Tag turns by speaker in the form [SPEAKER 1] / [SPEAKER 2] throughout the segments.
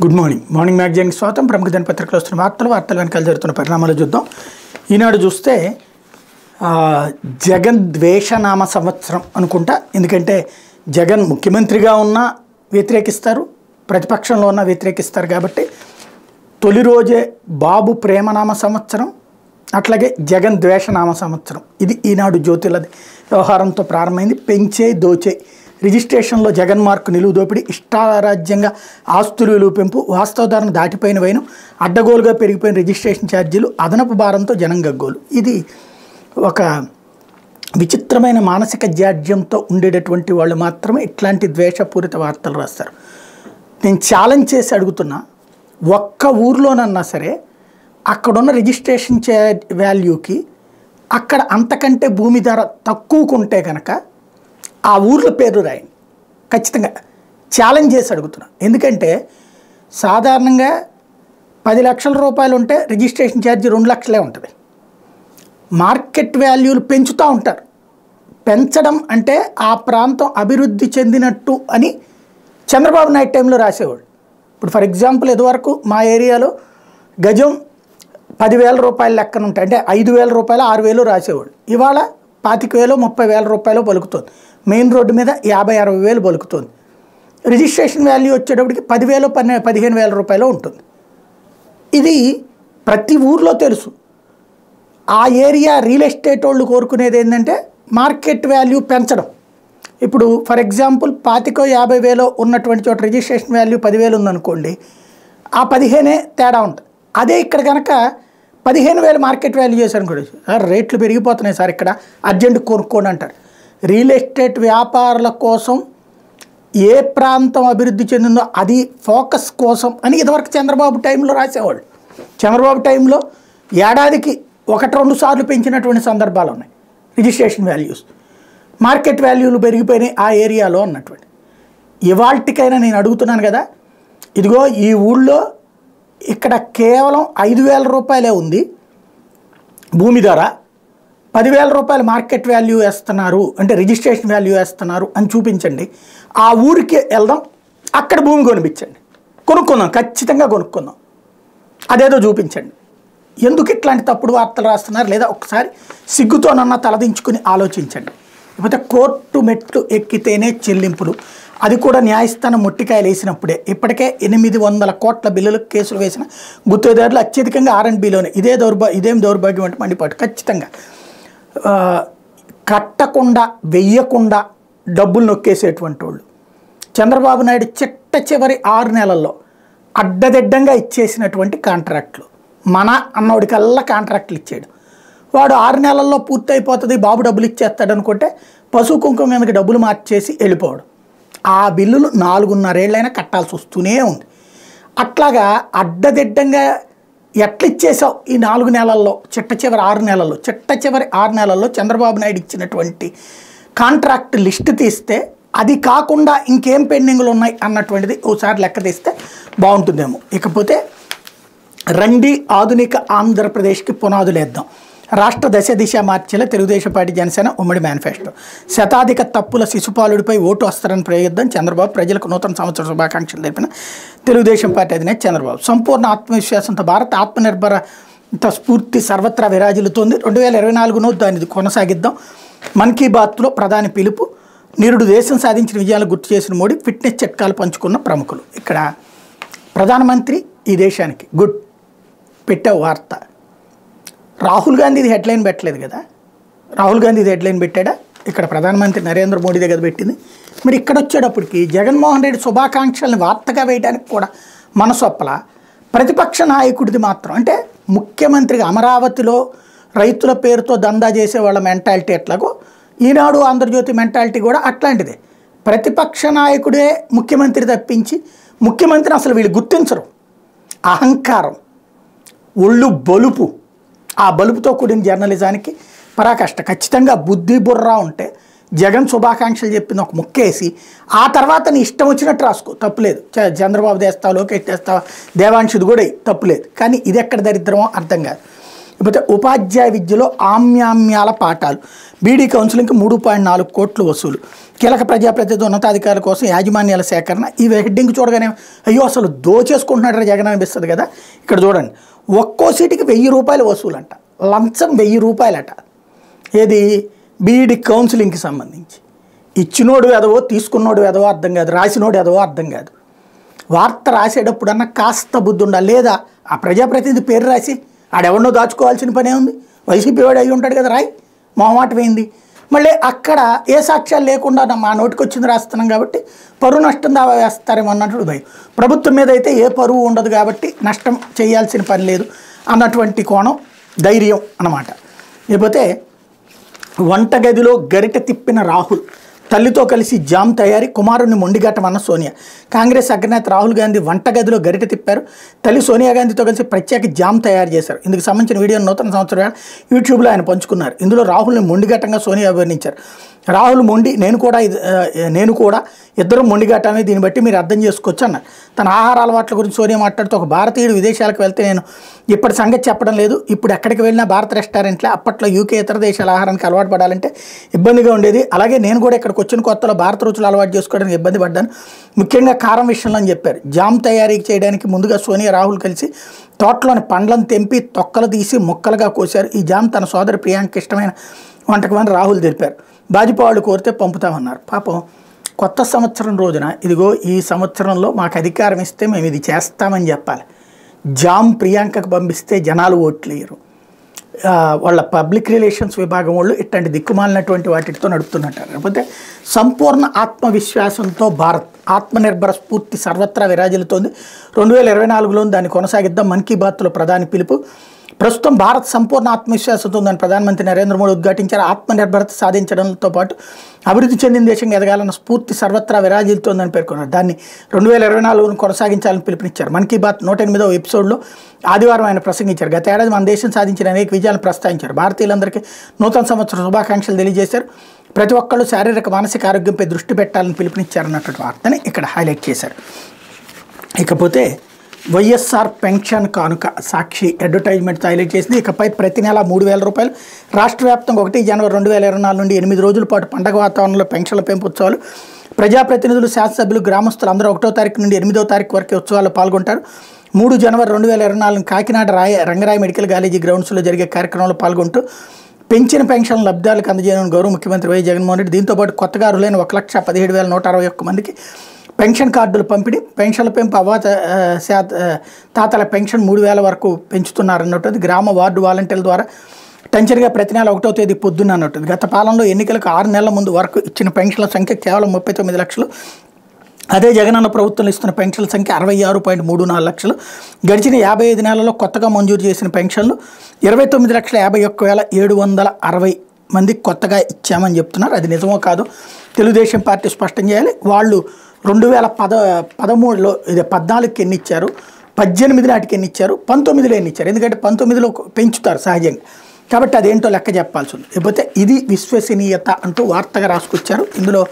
[SPEAKER 1] Good morning. Morning మ్యాగజైన్కి స్వాగతం. ప్రముఖ దినపత్రికలు వస్తున్న వార్తలు వెనకాల జరుగుతున్న పరిణామాలు చూద్దాం. ఈనాడు చూస్తే జగన్ ద్వేషనామ సంవత్సరం అనుకుంటా. ఎందుకంటే జగన్ ముఖ్యమంత్రిగా ఉన్నా వ్యతిరేకిస్తారు, ప్రతిపక్షంలో ఉన్నా వ్యతిరేకిస్తారు. కాబట్టి తొలి రోజే బాబు ప్రేమనామ సంవత్సరం, అట్లాగే జగన్ ద్వేషనామ సంవత్సరం. ఇది ఈనాడు జ్యోతిలది వ్యవహారంతో ప్రారంభమైంది. పెంచే దోచే రిజిస్ట్రేషన్లో జగన్ మార్కు నిలువు దోపిడీ, ఇష్టారాజ్యంగా ఆస్తులు విలువ పెంపు, వాస్తవ ధరను దాటిపోయిన వైను, అడ్డగోలుగా పెరిగిపోయిన రిజిస్ట్రేషన్ ఛార్జీలు, అదనపు భారంతో జనం గగ్గోలు. ఇది ఒక విచిత్రమైన మానసిక జాడ్యంతో ఉండేటటువంటి వాళ్ళు మాత్రమే ఇట్లాంటి ద్వేషపూరిత వార్తలు రాస్తారు. నేను ఛాలెంజ్ చేసి అడుగుతున్నా, ఒక్క ఊర్లోనన్నా సరే అక్కడున్న రిజిస్ట్రేషన్ వాల్యూకి అక్కడ అంతకంటే భూమి ధర తక్కువకుంటే కనుక ఆ ఊర్ల పేరు రాయండి. ఖచ్చితంగా ఛాలెంజ్ చేసి అడుగుతున్నా. ఎందుకంటే సాధారణంగా 10 లక్షల రూపాయలు ఉంటే రిజిస్ట్రేషన్ ఛార్జీ 2 లక్షలే ఉంటుంది. మార్కెట్ వాల్యూలు పెంచుతూ ఉంటారు. పెంచడం అంటే ఆ ప్రాంతం అభివృద్ధి చెందినట్టు అని చంద్రబాబు నాయుడు టైంలో రాసేవాడు. ఇప్పుడు ఫర్ ఎగ్జాంపుల్ ఇదివరకు మా ఏరియాలో గజం 10,000 రూపాయల లెక్కన ఉంటాయి. అంటే 5,000 రూపాయలు 6,000 రాసేవాడు. ఇవాళ 25,000 30,000 రూపాయలు పలుకుతుంది. మెయిన్ రోడ్డు మీద 50,000-60,000 పలుకుతుంది. రిజిస్ట్రేషన్ వాల్యూ వచ్చేటప్పటికి 10,000 15,000 రూపాయలు ఉంటుంది. ఇది ప్రతి ఊర్లో తెలుసు. ఆ ఏరియా రియల్ ఎస్టేట్ వాళ్ళు కోరుకునేది ఏంటంటే మార్కెట్ వాల్యూ పెంచడం. ఇప్పుడు ఫర్ ఎగ్జాంపుల్ 25,000-50,000 ఉన్నటువంటి చోట రిజిస్ట్రేషన్ వాల్యూ 10,000 ఉందనుకోండి, ఆ 15 తేడా ఉంటుంది. అదే ఇక్కడ కనుక 15,000 మార్కెట్ వాల్యూ చేశారనుకోండి, సార్ రేట్లు పెరిగిపోతున్నాయి సార్, ఇక్కడ అర్జెంట్ కొనుక్కోండి అంటారు. రియల్ ఎస్టేట్ వ్యాపారుల కోసం ఏ ప్రాంతం అభివృద్ధి చెందిందో అది ఫోకస్ కోసం అని ఇదివరకు చంద్రబాబు టైంలో రాసేవాళ్ళు. చంద్రబాబు టైంలో ఏడాదికి 1-2 సార్లు పెంచినటువంటి సందర్భాలు ఉన్నాయి రిజిస్ట్రేషన్ వాల్యూస్. మార్కెట్ వాల్యూలు పెరిగిపోయినాయి ఆ ఏరియాలో అన్నటువంటి. ఇవాళకైనా నేను అడుగుతున్నాను కదా, ఇదిగో ఈ ఊళ్ళో ఇక్కడ కేవలం 5,000 రూపాయలే ఉంది భూమి ధర, 10,000 రూపాయలు మార్కెట్ వాల్యూ వేస్తున్నారు అంటే రిజిస్ట్రేషన్ వాల్యూ వేస్తున్నారు అని చూపించండి. ఆ ఊరికి వెళ్దాం, అక్కడ భూమి కొనిపించండి, కొనుక్కుందాం, ఖచ్చితంగా కొనుక్కుందాం, అదేదో చూపించండి. ఎందుకు ఇట్లాంటి తప్పుడు వార్తలు రాస్తున్నారు? లేదా ఒకసారి సిగ్గుతోనన్నా తలదించుకుని ఆలోచించండి. లేకపోతే కోర్టు మెట్లు ఎక్కితేనే చెల్లింపులు, అది కూడా న్యాయస్థానం మొట్టికాయలు వేసినప్పుడే. ఇప్పటికే 800 కోట్ల బిల్లులకు కేసులు వేసిన గుత్తేదారులు అత్యధికంగా R&Bలోనే. ఇదేం దౌర్భాగ్యం అంటే మండిపాటు. ఖచ్చితంగా కట్టకుండా వెయ్యకుండా డబ్బులు నొక్కేసేటువంటి వాళ్ళు. చంద్రబాబు నాయుడు చిట్ట చివరి 6 నెలల్లో అడ్డదిడ్డంగా ఇచ్చేసినటువంటి కాంట్రాక్టులు. మన అన్నోడికల్లా కాంట్రాక్టులు ఇచ్చాడు. వాడు 6 నెలల్లో పూర్తి అయిపోతుంది, బాబు డబ్బులు ఇచ్చేస్తాడు అనుకుంటే పశువు కుంకుమ మీదకి డబ్బులు మార్చేసి వెళ్ళిపోవడం. ఆ బిల్లులు 4.5 ఏళ్ళైనా కట్టాల్సి వస్తూనే ఉంది. అట్లాగా అడ్డదిడ్డంగా ఎట్లా ఇచ్చేసావు ఈ 4 నెలల్లో, చిట్ట చివరి 6 నెలల్లో చంద్రబాబు నాయుడు ఇచ్చినటువంటి కాంట్రాక్ట్ లిస్ట్ తీస్తే అది కాకుండా ఇంకేం పెండింగ్లు ఉన్నాయి అన్నటువంటిది ఒకసారి లెక్క తీస్తే బాగుంటుందేమో. ఇకపోతే రండి ఆధునిక ఆంధ్రప్రదేశ్కి పునాదులేద్దాం, రాష్ట్ర దిశ మార్చేలా తెలుగుదేశం పార్టీ జనసేన ఉమ్మడి మేనిఫెస్టో. శతాధిక తప్పుల శిశుపాలుడిపై ఓటు వస్తారని ప్రయోగిద్దాం చంద్రబాబు. ప్రజలకు నూతన సంవత్సర శుభాకాంక్షలు తెలిపిన తెలుగుదేశం పార్టీ అధినేత చంద్రబాబు. సంపూర్ణ ఆత్మవిశ్వాసంతో భారత్ ఆత్మనిర్భరత స్ఫూర్తి సర్వత్రా విరాజిల్లుతోంది. 2024 దానిది కొనసాగిద్దాం. మన్ కీ బాత్లో ప్రధాని పిలుపు. నిరుడు దేశం సాధించిన విజయాలు గుర్తు చేసిన మోడీ. ఫిట్నెస్ చిట్కాలు పంచుకున్న ప్రముఖులు. ఇక్కడ ప్రధానమంత్రి ఈ దేశానికి గుడ్ పెట్టావు వార్త. రాహుల్ గాంధీ ఇది హెడ్లైన్ పెట్టలేదు కదా. రాహుల్ గాంధీ ఇది హెడ్లైన్ పెట్టాడా? ఇక్కడ ప్రధానమంత్రి నరేంద్ర మోడీ దగ్గర పెట్టింది. మరి ఇక్కడ వచ్చేటప్పటికి జగన్మోహన్ రెడ్డి శుభాకాంక్షల్ని వార్తగా వేయడానికి కూడా మనసొప్పల. ప్రతిపక్ష నాయకుడిది మాత్రం అంటే ముఖ్యమంత్రిగా అమరావతిలో రైతుల పేరుతో దందా చేసే వాళ్ళ మెంటాలిటీ ఎట్లాగో ఈనాడు ఆంధ్రజ్యోతి మెంటాలిటీ కూడా అట్లాంటిదే. ప్రతిపక్ష నాయకుడే ముఖ్యమంత్రి తప్పించి ముఖ్యమంత్రిని అసలు వీళ్ళు గుర్తించరు. అహంకారం, ఒళ్ళు బలుపు, ఆ బలుపుతో కూడిన జర్నలిజానికి పరాకాష్ట. ఖచ్చితంగా బుద్ధి బుర్రా ఉంటే జగన్ శుభాకాంక్షలు చెప్పింది ఒక ముక్కేసి ఆ తర్వాత నీ ఇష్టం వచ్చినట్టు రాసుకో, తప్పులేదు. చంద్రబాబు తెస్తావు, లోకేష్ తెస్తావా, దేవాంశుది కూడా తప్పులేదు. కానీ ఇది ఎక్కడ దరిద్రమో అర్థం కాదు. లేకపోతే ఉపాధ్యాయ విద్యలో ఆమ్యామ్యాల పాఠాలు, బీడీ కౌన్సిలింగ్కి 3.4 కోట్లు వసూలు, కీలక ప్రజాప్రతినిధి ఉన్నతాధికారుల కోసం యాజమాన్యాల సేకరణ. ఈ హెడ్డింగ్ చూడగానే అయ్యో అసలు దోచేసుకుంటున్నాడు జగన్ అనిపిస్తుంది కదా. ఇక్కడ చూడండి, ఒక్కో సీటుకి 1000 రూపాయలు వసూలంట, లంచం 1000 రూపాయలట. ఏది బీఈడి కౌన్సిలింగ్కి సంబంధించి. ఇచ్చినోడు ఎదవో తీసుకున్నోడు ఎదవో అర్థం కాదు, రాసినోడు ఎదవో అర్థం కాదు. వార్త రాసేటప్పుడన్నా కాస్త బుద్ధి ఉండాలి. లేదా ఆ ప్రజాప్రతినిధి పేరు రాసి ఆడెవరినో దాచుకోవాల్సిన పనే ఉంది. వైసీపీ వాడు అయి ఉంటాడు కదా, రాయి, మొహమాట ఏంది. మళ్ళీ అక్కడ ఏ సాక్ష్యాలు లేకుండా మా నోటికి వచ్చింది రాస్తున్నాం కాబట్టి పరువు నష్టం దావా వేస్తారేమో అన్నట్టు భయం. ప్రభుత్వం మీద అయితే ఏ పరువు ఉండదు కాబట్టి నష్టం చేయాల్సిన పని లేదు అన్నటువంటి కోణం, ధైర్యం అన్నమాట. లేకపోతే వంటగదిలో గరిటె తిప్పిన రాహుల్, తల్లితో కలిసి జామ్ తయారీ, కుమారుడిని మొండిగట్టమన్న సోనియా. కాంగ్రెస్ అగ్రనేత రాహుల్ గాంధీ వంటగదిలో గరిటె తిప్పారు, తల్లి సోనియా గాంధీతో కలిసి ప్రత్యేక జామ్ తయారు చేశారు. ఇందుకు సంబంధించిన వీడియోను నూతన సంవత్సరం వేళ యూట్యూబ్లో ఆయన పంచుకున్నారు. ఇందులో రాహుల్ని మొండిగట్టంగా సోనియా అభివర్ణించారు. రాహుల్ మొండి, నేను కూడా ఇద్దరు మొండిగట్టమే, దీన్ని బట్టి మీరు అర్థం చేసుకోవచ్చు అన్నారు. తన ఆహార అలవాట్ల గురించి సోనియా మాట్లాడుతూ, ఒక భారతీయుడు విదేశాలకు వెళ్తే నేను ఇప్పటి సంగతి చెప్పడం లేదు, ఇప్పుడు ఎక్కడికి వెళ్ళినా భారత రెస్టారెంట్లే, అప్పట్లో యూకే ఇతర దేశాల ఆహారానికి అలవాటు పడాలంటే ఇబ్బందిగా ఉండేది, అలాగే నేను కూడా ఇక్కడికి వచ్చిన కొత్తలో భారత రుచులు అలవాటు చేసుకోవడానికి ఇబ్బంది పడ్డాను, ముఖ్యంగా కారం విషయంలో అని చెప్పారు. జామ్ తయారీ చేయడానికి ముందుగా సోనియా రాహుల్ కలిసి తోటలోని పండ్లను తెంపి తొక్కలు తీసి ముక్కలుగా కోశారు. ఈ జామ్ తన సోదరి ప్రియాంకకి ఇష్టమైన వంటకమని రాహుల్ తెలిపారు. భాజపా వాళ్ళు కోరితే పంపుతామన్నారు. పాపం కొత్త సంవత్సరం రోజున ఇదిగో ఈ సంవత్సరంలో మాకు అధికారం ఇస్తే మేము ఇది చేస్తామని చెప్పాలి. జామ్ ప్రియాంకకు పంపిస్తే జనాలు ఓట్లేయరు. వాళ్ళ పబ్లిక్ రిలేషన్స్ విభాగం వాళ్ళు ఇట్లాంటి దిక్కుమాలినటువంటి వాటితో నడుపుతున్నట్టారు. లేకపోతే సంపూర్ణ ఆత్మవిశ్వాసంతో భారత్ ఆత్మనిర్భర స్ఫూర్తి సర్వత్రా విరాజిల్లుతోంది. 2024లో దాన్ని కొనసాగిద్దాం. మన్ కీ బాత్లో ప్రధాని పిలుపు. ప్రస్తుతం భారత్ సంపూర్ణ ఆత్మవిశ్వాసంతో ఉందని ప్రధానమంత్రి నరేంద్ర మోడీ ఉద్ఘాటించారు. ఆత్మనిర్భరత సాధించడంతో పాటు అభివృద్ధి చెందిన దేశంగా ఎదగాలన్న స్ఫూర్తి సర్వత్రా విరాజిల్లుతోందని పేర్కొన్నారు. దాన్ని 2024 కొనసాగించాలని పిలుపునిచ్చారు. మన్ కీ బాత్ 108వ ఎపిసోడ్లో ఆదివారం ఆయన ప్రసంగించారు. గత ఏడాది మన దేశం సాధించిన అనేక విజయాలను ప్రస్తావించారు. భారతీయులందరికీ నూతన సంవత్సర శుభాకాంక్షలు తెలియజేశారు. ప్రతి ఒక్కళ్ళు శారీరక మానసిక ఆరోగ్యంపై దృష్టి పెట్టాలని పిలుపునిచ్చారన్నటువంటి వార్తని ఇక్కడ హైలైట్ చేశారు. ఇకపోతే వైఎస్ఆర్ పెన్షన్ కానుక సాక్షి అడ్వర్టైజ్మెంట్తో హైలైట్ చేసింది. ఇకపై ప్రతి నెల 3,000 రూపాయలు. రాష్ట్ర వ్యాప్తంగా 1 జనవరి 2024 నుండి 8 రోజుల పాటు పండగ వాతావరణంలో పెన్షన్ల పెంపు ఉత్సవాలు. ప్రజాప్రతినిధులు, శాసనసభ్యులు, గ్రామస్తులు అందరూ 1వ తారీఖు నుండి 8వ తారీఖు వరకు ఉత్సవాల్లో పాల్గొంటారు. 3 జనవరి 2024 కాకినాడ రంగరాయ మెడికల్ కాలేజీ గ్రౌండ్స్లో జరిగే కార్యక్రమంలో పాల్గొంటూ పెంచిన పెన్షన్ లబ్ధిదారులకు అందజేయనున్న గౌరవ ముఖ్యమంత్రి వైఎస్ జగన్మోహన్ రెడ్డి. దీంతోపాటు కొత్తగా అర్హులైన 1,17,161 మందికి పెన్షన్ కార్డులు పంపిణీ. పెన్షన్ల పెంపు తాతల పెన్షన్ 3,000 వరకు పెంచుతున్నారన్నట్టు గ్రామ వార్డు వాలంటీర్ల ద్వారా టెన్షన్గా ప్రతి నెల 1వ తేదీ పొద్దున్న అన్నట్టు. గత పాలనలో ఎన్నికలకు 6 నెలల ముందు వరకు ఇచ్చిన పెన్షన్ల సంఖ్య కేవలం 39 లక్షలు. అదే జగనన్న ప్రభుత్వం ఇస్తున్న పెన్షన్ల సంఖ్య 66.34 లక్షలు. గడిచిన 55 నెలల్లో కొత్తగా మంజూరు చేసిన పెన్షన్లు 29,51,760 మందికి కొత్తగా ఇచ్చామని చెప్తున్నారు. అది నిజమో కాదో తెలుగుదేశం పార్టీ స్పష్టం చేయాలి. వాళ్ళు 2013లో 14కి ఎన్ని ఇచ్చారు, 18 నాటికి ఎన్ని ఇచ్చారు, 19లో ఎన్ని ఇచ్చారు. ఎందుకంటే 19లో పెంచుతారు సహజంగా, కాబట్టి అదేంటో లెక్క చెప్పాల్సి ఉంది. లేకపోతే ఇది విశ్వసనీయత అంటూ వార్తగా రాసుకొచ్చారు. ఇందులో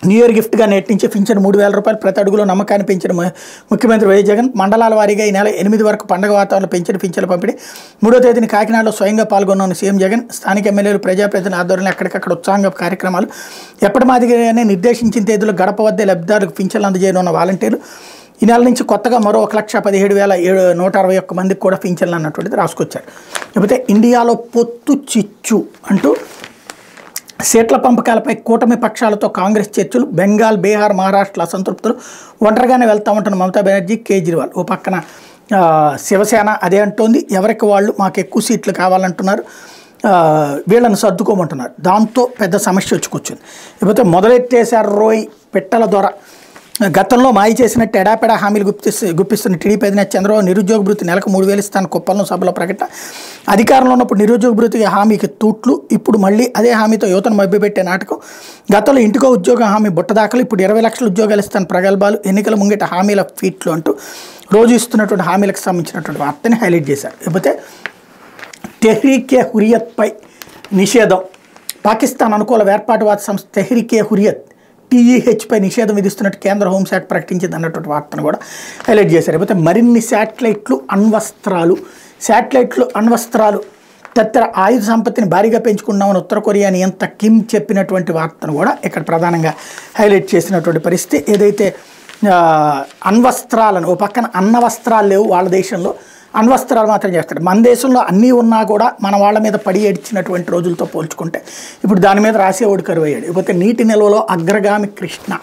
[SPEAKER 1] న్యూ ఇయర్ గిఫ్ట్గా నేటి నుంచి పింఛను 3,000 రూపాయలు. ప్రతి అడుగులో నమ్మకాన్ని పెంచిన ముఖ్యమంత్రి వైఎస్ జగన్. మండలాల వారీగా ఈ నెల 8 వరకు పండుగ వాతావరణంలో పెంచిన పింఛన్ల పంపిణీ. 3వ తేదీని కాకినాడలో స్వయంగా పాల్గొన్న సీఎం జగన్. స్థానిక ఎమ్మెల్యేలు, ప్రజాప్రతినిధుల ఆధ్వర్యంలో ఎక్కడికక్కడ ఉత్సాహంగా కార్యక్రమాలు. ఎప్పటి మాదిరిగానే నిర్దేశించిన తేదీలో గడప వద్దే లబ్ధిదారులకు పింఛన్లు అందజేయనున్న వాలంటీర్లు. ఈ నెల నుంచి కొత్తగా మరో 1,17,161 మందికి కూడా పింఛన్లు అన్నటువంటిది రాసుకొచ్చారు. లేకపోతే ఇండియాలో పొత్తు చిచ్చు అంటూ సీట్ల పంపకాలపై కూటమి పక్షాలతో కాంగ్రెస్ చర్చలు. బెంగాల్, బీహార్, మహారాష్ట్రలో అసంతృప్తులు. ఒంటరిగానే వెళ్తామంటున్న మమతా బెనర్జీ, కేజ్రీవాల్. ఓ పక్కన శివసేన అదే అంటోంది, ఎవరికి వాళ్ళు మాకు ఎక్కువ సీట్లు కావాలంటున్నారు, వీళ్ళని సర్దుకోమంటున్నారు. దాంతో పెద్ద సమస్య వచ్చుకొచ్చింది. లేకపోతే మొదలెట్టేశారు రోయ్ పిట్టల దొర. గతంలో మాయ చేసినట్టు ఎడాపెడా హామీలు గుప్పిస్తున్న టీడీపీ అధినేత చంద్రబాబు నిరుద్యోగ భృతి నెలకు 3,000 ఇస్తాను కుప్పంలో సభలో ప్రకటన. అధికారంలో ఉన్నప్పుడు నిరుద్యోగ భృతి హామీకి తూట్లు. ఇప్పుడు మళ్ళీ అదే హామీతో యువతను మభ్యపెట్టే నాటకం. గతంలో ఇంటికో ఉద్యోగం హామీ బుట్టదాఖలు. ఇప్పుడు 20 లక్షల ఉద్యోగాలు ఇస్తాను ప్రగల్భాలు. ఎన్నికల ముంగిట హామీల ఫీట్లు అంటూ రోజు ఇస్తున్నటువంటి హామీలకు సంబంధించినటువంటి వార్తని హైలైట్ చేశారు. లేకపోతే తెహ్రీకే హురియత్పై నిషేధం. పాకిస్తాన్ అనుకూల వేర్పాటువాద సంస్థ తెహ్రీకే హురియత్ టీఈహెచ్పై నిషేధం విధిస్తున్నట్టు కేంద్ర హోంశాఖ ప్రకటించింది అన్నటువంటి వార్తను కూడా హైలైట్ చేశారు. లేకపోతే మరిన్ని శాటిలైట్లు అణ్వస్త్రాలు తదితర ఆయుధ సంపత్తిని భారీగా పెంచుకున్నామని ఉత్తర కొరియా నియంత కిమ్ చెప్పినటువంటి వార్తను కూడా ఇక్కడ ప్రధానంగా హైలైట్ చేసినటువంటి పరిస్థితి. ఏదైతే అణ్వస్త్రాలను ఓ పక్కన అన్నవస్త్రాలు లేవు వాళ్ళ దేశంలో, అణ్వస్త్రాలు మాత్రం చేస్తారు. మన దేశంలో అన్నీ ఉన్నా కూడా మన వాళ్ళ మీద పడి ఏడ్చినటువంటి రోజులతో పోల్చుకుంటే ఇప్పుడు దాని మీద రాసేవాడు కరువయ్యాడు. ఇకపోతే నీటి నిల్వలో అగ్రగామి కృష్ణ,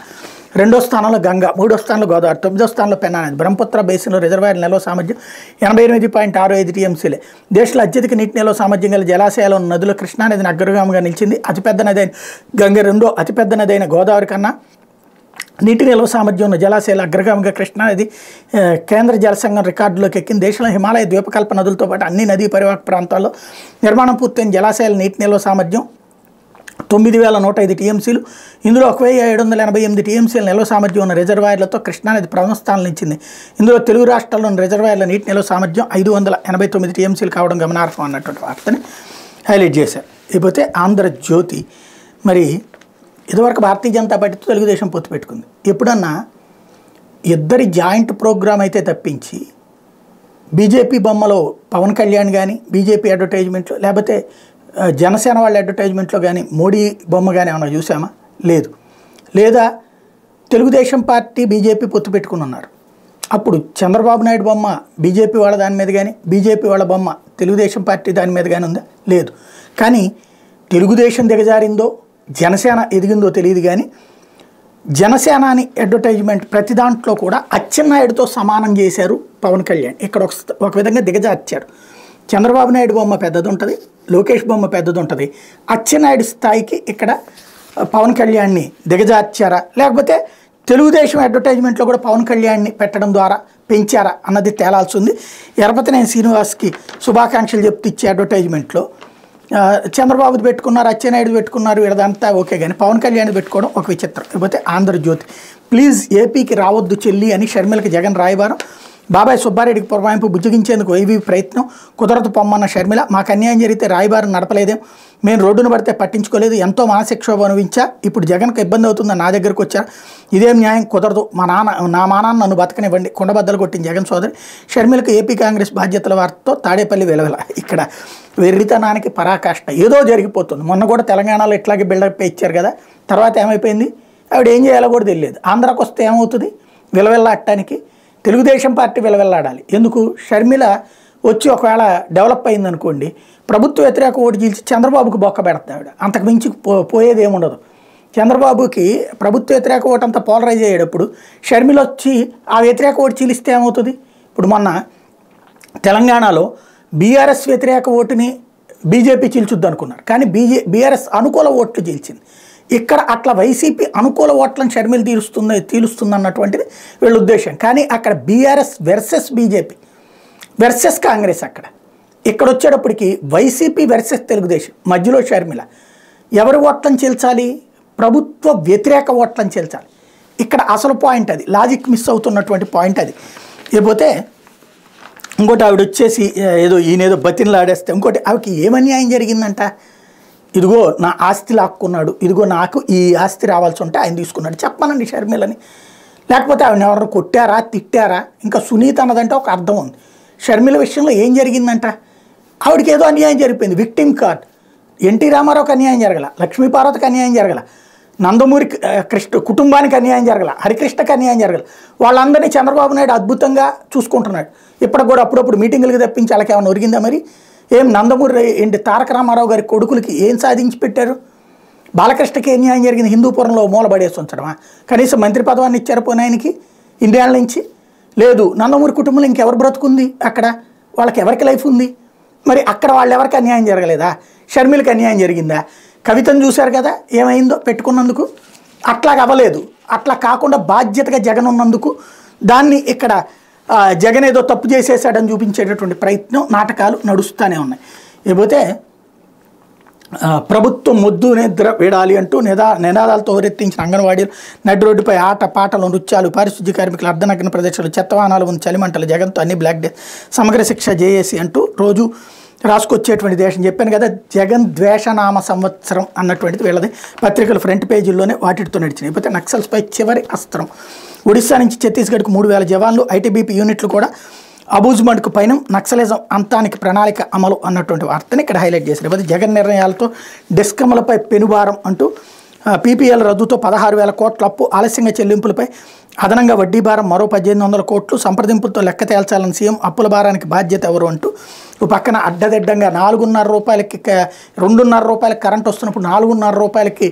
[SPEAKER 1] 2వ స్థానంలో గంగా, 3వ స్థానంలో గోదావరి, 9వ స్థానంలో పెన్నా నది. బ్రహ్మపుత్ర బేసిన్లో రిజర్వాయర్ నిల్వ సామర్థ్యం 88.65 టీఎంసీలే. దేశంలో అత్యధిక నీటి నిల్వ సామర్థ్యం గల జలాశయాలు ఉన్న నదులు కృష్ణానదిని అగ్రగామిగా నిలిచింది. అతిపెద్ద నది అయిన గంగ, రెండో అతిపెద్ద నది అయిన గోదావరి కన్నా నీటి నిల్వ సామర్థ్యం ఉన్న జలాశయాల అగ్రగామిగా కృష్ణానది కేంద్ర జలసంఘం రికార్డులోకి ఎక్కింది. దేశంలో హిమాలయ ద్వీపకల్ప నదులతో పాటు అన్ని నదీ పరివాహక ప్రాంతాల్లో నిర్మాణం పూర్తయిన జలాశయాల నీటి నిల్వ సామర్థ్యం 9105 టీఎంసీలు. ఇందులో 1788 టీఎంసీల నిల్వ సామర్థ్యం ఉన్న రిజర్వాయర్లతో కృష్ణానది ప్రథమ స్థానం నిలిచింది. ఇందులో తెలుగు రాష్ట్రాల్లోని రిజర్వాయర్ల నీటి నిల్వ సామర్థ్యం 589 టీఎంసీలు కావడం గమనార్హం అన్నటువంటి వార్తని హైలైట్ చేశారు. ఇకపోతే ఆంధ్రజ్యోతి, మరి ఇదివరకు భారతీయ జనతా పార్టీతో తెలుగుదేశం పొత్తు పెట్టుకుంది. ఎప్పుడన్నా ఇద్దరి జాయింట్ ప్రోగ్రామ్ అయితే తప్పించి బీజేపీ బొమ్మలో పవన్ కళ్యాణ్ కానీ బీజేపీ అడ్వర్టైజ్మెంట్లో లేకపోతే జనసేన వాళ్ళ అడ్వర్టైజ్మెంట్లో కానీ మోడీ బొమ్మ కానీ ఏమన్నా చూసామా? లేదు. లేదా తెలుగుదేశం పార్టీ బీజేపీ పొత్తు పెట్టుకుని ఉన్నారు, అప్పుడు చంద్రబాబు నాయుడు బొమ్మ బీజేపీ వాళ్ళ దాని మీద కానీ బీజేపీ వాళ్ళ బొమ్మ తెలుగుదేశం పార్టీ దాని మీద కానీ ఉందా? లేదు. కానీ తెలుగుదేశం దిగజారిందో జనసేన ఎదిగిందో తెలియదు, కానీ జనసేనాని అడ్వర్టైజ్మెంట్ ప్రతి దాంట్లో కూడా అచ్చెన్నాయుడుతో సమానం చేశారు పవన్ కళ్యాణ్. ఇక్కడ ఒక విధంగా దిగజార్చారు. చంద్రబాబు నాయుడు బొమ్మ పెద్దది ఉంటుంది, లోకేష్ బొమ్మ పెద్దది ఉంటుంది. అచ్చెన్నాయుడు స్థాయికి ఇక్కడ పవన్ కళ్యాణ్ని దిగజార్చారా, లేకపోతే తెలుగుదేశం అడ్వర్టైజ్మెంట్లో కూడా పవన్ కళ్యాణ్ని పెట్టడం ద్వారా పెంచారా అన్నది తేలాల్సి ఉంది. ఎరపతినేని శ్రీనివాస్కి శుభాకాంక్షలు చెప్తూ ఇచ్చే అడ్వర్టైజ్మెంట్లో చంద్రబాబుది పెట్టుకున్నారు, అచ్చెన్నాయుడు పెట్టుకున్నారు, వీళ్ళదంతా ఓకే, కానీ పవన్ కళ్యాణ్ పెట్టుకోవడం ఒక విచిత్రం. లేకపోతే ఆంధ్రజ్యోతి, ప్లీజ్ ఏపీకి రావద్దు చెల్లి అని షర్మిలకి జగన్ రాయబారం. బాబాయ్ సుబ్బారెడ్డికి పురమాయింపు బుజ్జగించేందుకు వైవి ప్రయత్నం, కుదరదు పొమ్మన్న షర్మిల. మాకు అన్యాయం జరిగితే రాయబారం నడపలేదేం, మేము రోడ్డును పడితే పట్టించుకోలేదు, ఎంతో మానసిక్షోభ అనుభవించా, ఇప్పుడు జగన్కి ఇబ్బంది అవుతుందని నా దగ్గరకు వచ్చారు, ఇదేం న్యాయం, కుదరదు, నా మానాన్ని నన్ను బతకనివ్వండి, కుండబద్దలు కొట్టిన జగన్ సోదరి. షర్మిలకు ఏపీ కాంగ్రెస్ బాధ్యతల వార్తతో తాడేపల్లి వెలవెల. ఇక్కడ వెర్రితనానికి పరాకాష్ట, ఏదో జరిగిపోతుంది. మొన్న కూడా తెలంగాణలో ఇట్లాగే బిల్డప్ ఇచ్చారు కదా, తర్వాత ఏమైపోయింది, ఆవిడ ఏం చేయాలో కూడా తెలియదు. ఆంధ్రాకి వస్తే ఏమవుతుంది, విలవెల్లాడటానికి తెలుగుదేశం పార్టీ విలవెల్లాడాలి. ఎందుకు, షర్మిల వచ్చి ఒకవేళ డెవలప్ అయిందనుకోండి, ప్రభుత్వ వ్యతిరేక ఓటు చీల్చి చంద్రబాబుకి బొక్క పెడతాడు ఆవిడ, అంతకు మించి పోయేది ఏముండదు. చంద్రబాబుకి ప్రభుత్వ వ్యతిరేక ఓటు అంతా పోలరైజ్ అయ్యేటప్పుడు షర్మిల వచ్చి ఆ వ్యతిరేక ఓటు చీలిస్తే ఏమవుతుంది. ఇప్పుడు మొన్న తెలంగాణలో బీఆర్ఎస్ వ్యతిరేక ఓటుని బీజేపీ చీల్చుద్ది అనుకున్నారు, కానీ బీఆర్ఎస్ అనుకూల ఓట్లు చీల్చింది. ఇక్కడ అట్లా వైసీపీ అనుకూల ఓట్లను షర్మిల తీలుస్తుంది అన్నటువంటిది వీళ్ళ ఉద్దేశం. కానీ అక్కడ BRS versus BJP versus Congress. ఇక్కడ వచ్చేటప్పటికి వైసీపీ వెర్సెస్ తెలుగుదేశం, మధ్యలో షర్మిల. ఎవరి ఓట్లను చీల్చాలి, ప్రభుత్వ వ్యతిరేక ఓట్లను చీల్చాలి. ఇక్కడ అసలు పాయింట్ అది, లాజిక్ మిస్ అవుతున్నటువంటి పాయింట్ అది. లేకపోతే ఇంకోటి ఆవిడ వచ్చేసి ఈయనేదో బతిన్లాడేస్తే, ఇంకోటి ఆవిడకి ఏమన్యాయం జరిగిందంట, ఇదిగో నా ఆస్తి లాక్కున్నాడు, ఇదిగో నాకు ఈ ఆస్తి రావాల్సి ఉంటే ఆయన తీసుకున్నాడు చెప్పమనండి షర్మిలని. లేకపోతే ఆవిడని ఎవరు కొట్టారా, తిట్టారా, ఇంకా సునీత అన్నదంటే ఒక అర్థం ఉంది. షర్మిల విషయంలో ఏం జరిగిందంట, ఆవిడకి ఏదో అన్యాయం జరిగిపోయింది, విక్టిమ్ కార్డ్. ఎన్టీ రామారావుకి అన్యాయం జరగల, లక్ష్మీపార్వతికి అన్యాయం జరగల, నందమూరి కుటుంబానికి అన్యాయం జరగల, హరికృష్ణకి అన్యాయం జరగల. వాళ్ళందరినీ చంద్రబాబు నాయుడు అద్భుతంగా చూసుకుంటున్నాడు. ఇప్పటికి కూడా అప్పుడప్పుడు మీటింగులకి తప్పించి వాళ్ళకి ఏమైనా ఒరిగిందా? మరి ఏం నందమూరి తారక రామారావు గారి కొడుకులకి ఏం సాధించి పెట్టారు? బాలకృష్ణకి ఏం న్యాయం జరిగింది, హిందూపురంలో మూలబడేసి ఉంచడమా? కనీసం మంత్రి పదవాన్ని ఇచ్చారు పోనీ ఆయనకి ఇండియాల నుంచి? లేదు. నందమూరి కుటుంబంలో ఇంకెవరు బ్రతుకుంది, అక్కడ వాళ్ళకి ఎవరికి లైఫ్ ఉంది? మరి అక్కడ వాళ్ళు ఎవరికి అన్యాయం జరగలేదా? షర్మిలకి అన్యాయం జరిగిందా? కవితను చూశారు కదా ఏమైందో పెట్టుకున్నందుకు. అట్లాగా అవ్వలేదు. అట్లా కాకుండా బాధ్యతగా జగన్ ఉన్నందుకు దాన్ని ఇక్కడ జగన్ ఏదో తప్పు చేసేసాడని చూపించేటటువంటి ప్రయత్నం, నాటకాలు నడుస్తూనే ఉన్నాయి. లేకపోతే ప్రభుత్వం మొద్దు నిద్ర వీడాలి అంటూ నినాదాలతో హోరెత్తించిన అంగన్వాడీలు, నడి రోడ్డుపై ఆట పాటలు, నృత్యాలు, పారిశుద్ధ్య కార్మికులు, అర్ధనగ్న ప్రదర్శనలు, చెత్తవాహనాలు, చలిమంటలు, జగన్తో అన్ని బ్లాక్ డే, సమగ్ర శిక్ష జేఏసీ అంటూ రోజు రాసుకొచ్చేటువంటి దేశం. చెప్పాను కదా, జగన్ ద్వేషనామ సంవత్సరం అన్నటువంటిది వీళ్ళది. పత్రికలు ఫ్రంట్ పేజీల్లోనే వాటితో నడిచినాయి. అయితే నక్సల్స్పై చివరి అస్త్రం. ఒడిశా నుంచి ఛత్తీస్గఢ్కు 3000 జవాన్లు, ఐటీబీపీ యూనిట్లు కూడా అబూజ్మండ్కు పైన, నక్సలిజం అంతానికి ప్రణాళిక అమలు అన్నటువంటి వార్తని ఇక్కడ హైలైట్ చేశారు. అయితే జగన్ నిర్ణయాలతో డిస్కమ్లపై పెనుభారం అంటూ పీపీఎల్ రద్దుతో 16,000 కోట్ల అప్పు, ఆలస్యంగా చెల్లింపులపై అదనంగా వడ్డీ భారం మరో 1,800 కోట్లు, సంప్రదింపులతో లెక్క తేల్చాలని సీఎం, అప్పుల భారానికి బాధ్యత ఎవరు అంటూ ఓ పక్కన అడ్డదిడ్డంగా 4.5 రూపాయలకి 2.5 రూపాయలకి కరెంట్ వస్తున్నప్పుడు 4.5 రూపాయలకి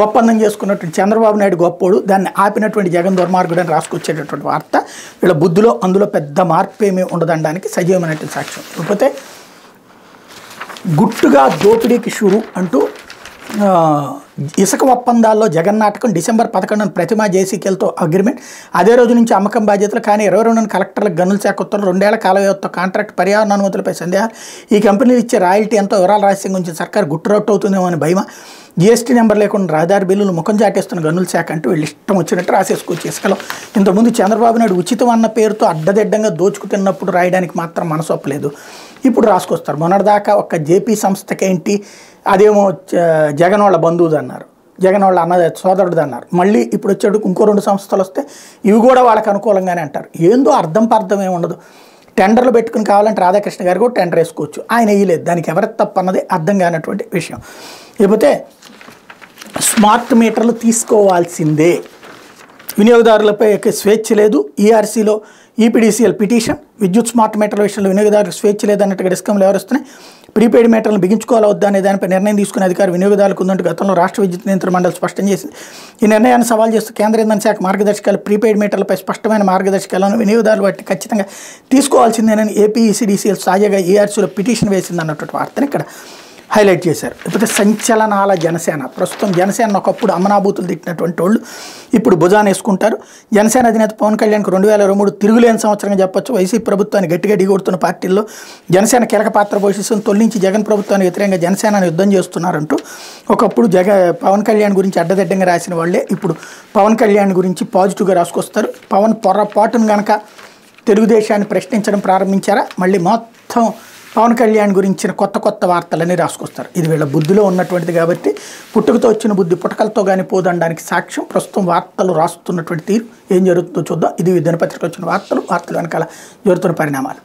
[SPEAKER 1] ఒప్పందం చేసుకున్నటువంటి చంద్రబాబు నాయుడు గొప్పోడు, దాన్ని ఆపినటువంటి జగన్ దుర్మార్గుడు అని రాసుకొచ్చేటటువంటి వార్త. వీళ్ళ బుద్ధిలో అందులో పెద్ద మార్పు ఏమీ ఉండదనడానికి సజీవమైనటువంటి సాక్ష్యం. లేకపోతే గుట్టుగా దోపిడీకి షురు అంటూ ఇసుక ఒప్పందాల్లో జగన్ నాటకం. డిసెంబర్ 11 ప్రతిమా జేసీకేలతో అగ్రిమెంట్, అదే రోజు నుంచి అమ్మకం బాధ్యతలు. కానీ 22 కలెక్టర్లకు గనుల శాఖ ఉత్తర్వులు, 2 ఏళ్ల కాల వ్యవధితో కాంట్రాక్ట్, పర్యావరణ అనుమతులపై సందేహాలు, ఈ కంపెనీలు ఇచ్చే రాయల్టీ ఎంతో వివరాల రహస్యం గురించి సర్కారు గుట్టురట్టు అవుతుందేమో అని భయమా, జీఎస్టీ నెంబర్ లేకుండా రహదారి బిల్లులు ముఖం చాటేస్తున్న గనుల శాఖ అంటూ వీళ్ళు ఇష్టం వచ్చినట్టు రాసేసుకోవచ్చు ఇసుకలో. ఇంతకుముందు చంద్రబాబు నాయుడు ఉచితం అన్న పేరుతో అడ్డదిడ్డంగా దోచుకు తిన్నప్పుడు రాయడానికి మాత్రం మనసొప్పలేదు, ఇప్పుడు రాసుకొస్తారు. మొన్నటిదాకా ఒక జేపీ సంస్థకేంటి, అదేమో జగన్ వాళ్ళ బంధువుది అన్నారు, జగన్ వాళ్ళ అన్న సోదరుడు అన్నారు. మళ్ళీ ఇప్పుడు వచ్చేటికి ఇంకో 2 సంస్థలు వస్తే ఇవి కూడా వాళ్ళకి అనుకూలంగానే అంటారు. ఏందో అర్థం ఏమి ఉండదు. టెండర్లు పెట్టుకుని కావాలంటే రాధాకృష్ణ గారు కూడా టెండర్ వేసుకోవచ్చు, ఆయన వేయలేదు. దానికి ఎవరికి తప్పు అన్నది అర్థం కానటువంటి విషయం. లేకపోతే స్మార్ట్ మీటర్లు తీసుకోవాల్సిందే, వినియోగదారులపై స్వేచ్ఛ లేదు, ఈఆర్సీలో ఈపీడీసీఎల్ పిటిషన్, విద్యుత్ స్మార్ట్ మీటర్ల విషయంలో వినియోగదారులకు స్వేచ్ఛ లేదన్నట్టుగా డిస్కమ్లు ఎవరుస్తున్నాయి, ప్రీపెయిడ్ మీటర్లను బిగించుకోవాలా వద్దా అనే దానిపై నిర్ణయం తీసుకునే అధికారం వినియోగదారులకు ఉందంటూ గతంలో రాష్ట్ర విద్యుత్ నియంత్రణ మండలి స్పష్టం చేసింది. ఈ నిర్ణయాన్ని సవాల్ చేస్తూ కేంద్ర ఇంధన శాఖ మార్గదర్శకాలు, ప్రీపెయిడ్ మీటర్లపై స్పష్టమైన మార్గదర్శకాలను వినియోగదారులు వాటిని ఖచ్చితంగా తీసుకోవాల్సిందేనని ఏపీఈసీడీసీఎల్ తాజాగా ఈఆర్సీలో పిటిషన్ వేసింది అన్నటువంటి వార్తని ఇక్కడ హైలైట్ చేశారు. లేకపోతే సంచలనాల జనసేన. ప్రస్తుతం జనసేన ఒకప్పుడు అమనాభూతులు తిట్టినటువంటి వాళ్ళు ఇప్పుడు భుజాన్ని వేసుకుంటారు. జనసేన అధినేత పవన్ కళ్యాణ్కు 2023 తిరుగులేని సంవత్సరంగా చెప్పొచ్చు. వైసీపీ ప్రభుత్వాన్ని గట్టిగా ఢీకొడుతున్న పార్టీల్లో జనసేన కీలక పాత్ర పోషిస్తుంది. తొలగించి జగన్ ప్రభుత్వానికి వ్యతిరేకంగా జనసేనను యుద్ధం చేస్తున్నారంటూ ఒకప్పుడు పవన్ కళ్యాణ్ గురించి అడ్డదిడ్డంగా రాసిన వాళ్ళే ఇప్పుడు పవన్ కళ్యాణ్ గురించి పాజిటివ్గా రాసుకొస్తారు. పవన్ పొరపాటును కనుక తెలుగుదేశాన్ని ప్రశ్నించడం ప్రారంభించారా, మళ్ళీ మొత్తం పవన్ కళ్యాణ్ గురించిన కొత్త వార్తలన్నీ రాసుకొస్తారు. ఇది వీళ్ళ బుద్ధిలో ఉన్నటువంటిది కాబట్టి పుట్టుకతో వచ్చిన బుద్ధి పుటకలతో కానీ పోదనడానికి సాక్ష్యం. ప్రస్తుతం వార్తలు రాస్తున్నటువంటి తీరు ఏం జరుగుతుందో చూద్దాం. ఇది దినపత్రిక వచ్చిన వార్తలు వెనకాల జరుగుతున్న పరిణామాలు.